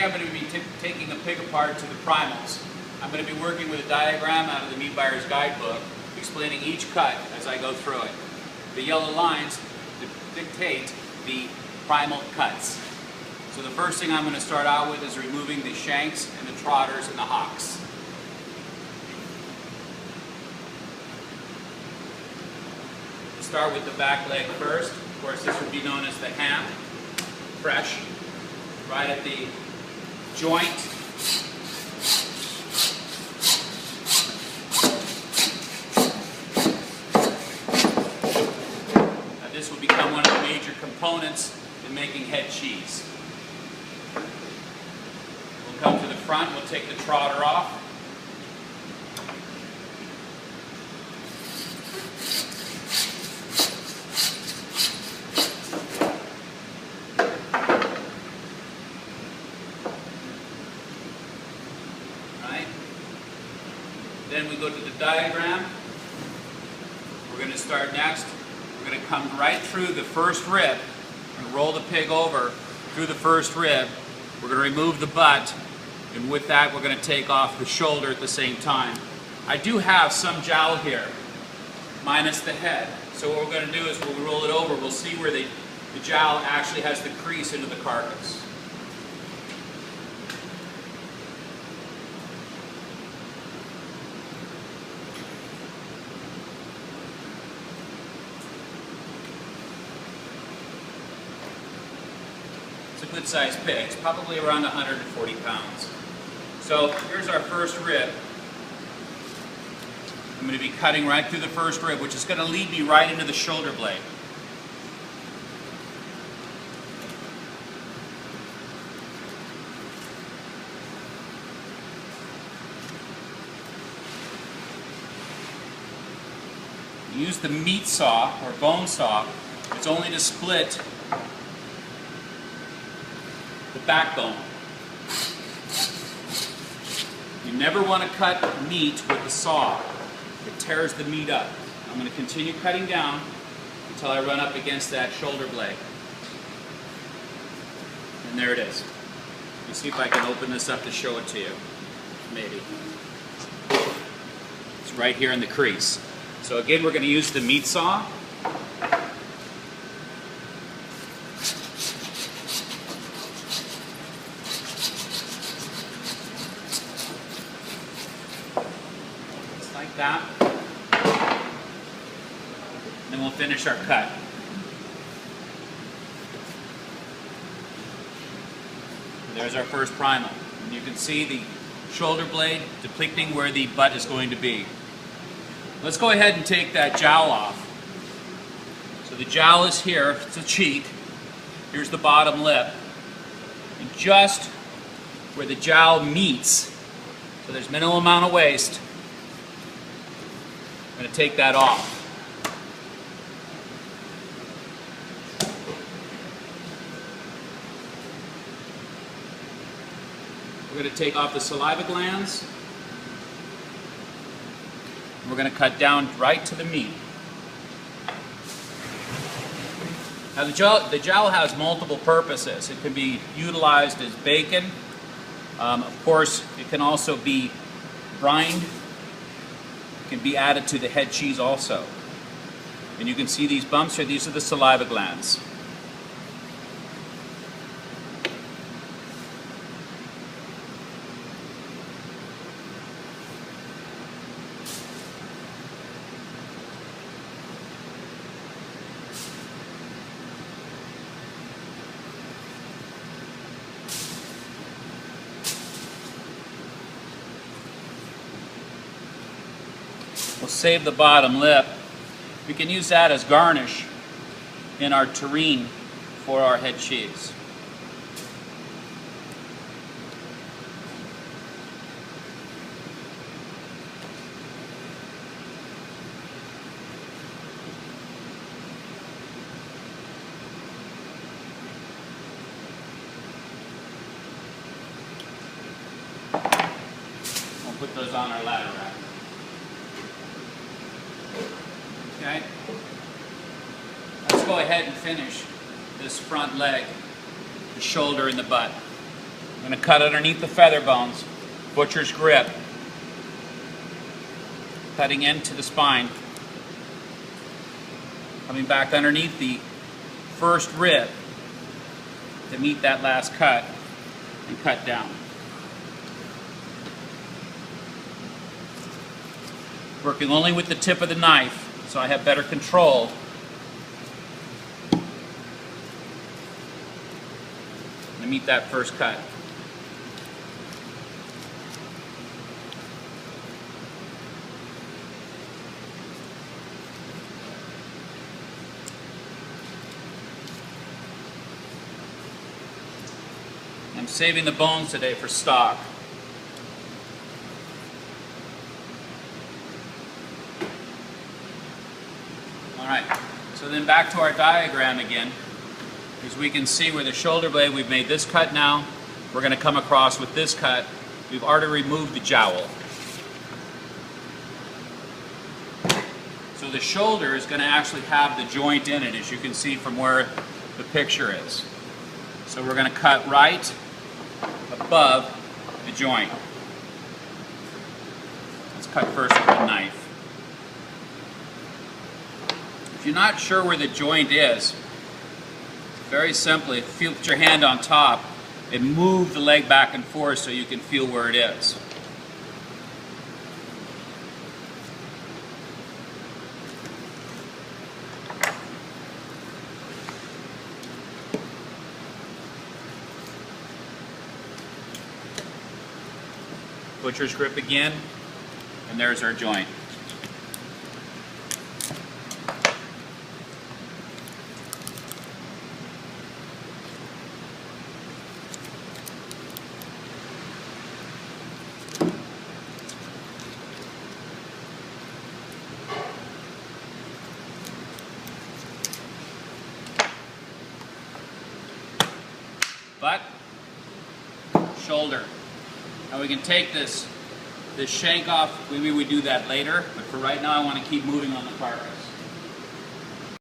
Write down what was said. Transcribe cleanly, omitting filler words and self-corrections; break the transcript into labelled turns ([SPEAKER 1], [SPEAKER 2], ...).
[SPEAKER 1] today I'm going to be taking a pig apart to the primals. I'm going to be working with a diagram out of the Meat Buyer's Guidebook, explaining each cut as I go through it. The yellow lines dictate the primal cuts. So the first thing I'm going to start out with is removing the shanks and the trotters and the hocks. Start with the back leg first. Of course, this would be known as the ham, fresh, right at the joint. Now, this will become one of the major components in making head cheese. We'll come to the front, we'll take the trotter off. Then we go to the diagram. We're going to start next. We're going to come right through the first rib. We're going to roll the pig over through the first rib. We're going to remove the butt, and with that we're going to take off the shoulder at the same time. I do have some jowl here, minus the head. So what we're going to do is when we roll it over, we'll see where the jowl actually has the crease into the carcass. It's a good sized pig. It's probably around 140 pounds. So here's our first rib. I'm going to be cutting right through the first rib, which is going to lead me right into the shoulder blade. Use the meat saw or bone saw. It's only to split the backbone. You never want to cut meat with the saw. It tears the meat up. I'm going to continue cutting down until I run up against that shoulder blade. And there it is. Let me see if I can open this up to show it to you. Maybe. It's right here in the crease. So again, we're going to use the meat saw. Like that. And then we'll finish our cut. There's our first primal. And you can see the shoulder blade depicting where the butt is going to be. Let's go ahead and take that jowl off. So the jowl is here, it's a cheek. Here's the bottom lip. And just where the jowl meets, so there's minimal amount of waste, I'm going to take that off. We're going to take off the saliva glands. We're going to cut down right to the meat. Now the jowl has multiple purposes. It can be utilized as bacon. Of course, it can also be brined. Can be added to the head cheese also. And you can see these bumps here, these are the saliva glands. We'll save the bottom lip. We can use that as garnish in our terrine for our head cheese. We'll put those on our ladder rack. Okay? Let's go ahead and finish this front leg, the shoulder and the butt. I'm going to cut underneath the feather bones, butcher's grip, cutting into the spine, coming back underneath the first rib to meet that last cut and cut down. Working only with the tip of the knife so I have better control. To meet that first cut. I'm saving the bones today for stock. Alright, so then back to our diagram again. As we can see where the shoulder blade, we've made this cut now. We're going to come across with this cut. We've already removed the jowl. So the shoulder is going to actually have the joint in it, as you can see from where the picture is. So we're going to cut right above the joint. Let's cut first with a knife. If you're not sure where the joint is, very simply, if you put your hand on top and move the leg back and forth so you can feel where it is. Butcher's grip again, and there's our joint. Butt, shoulder. Now we can take this shank off. Maybe we do that later, but for right now I want to keep moving on the carcass.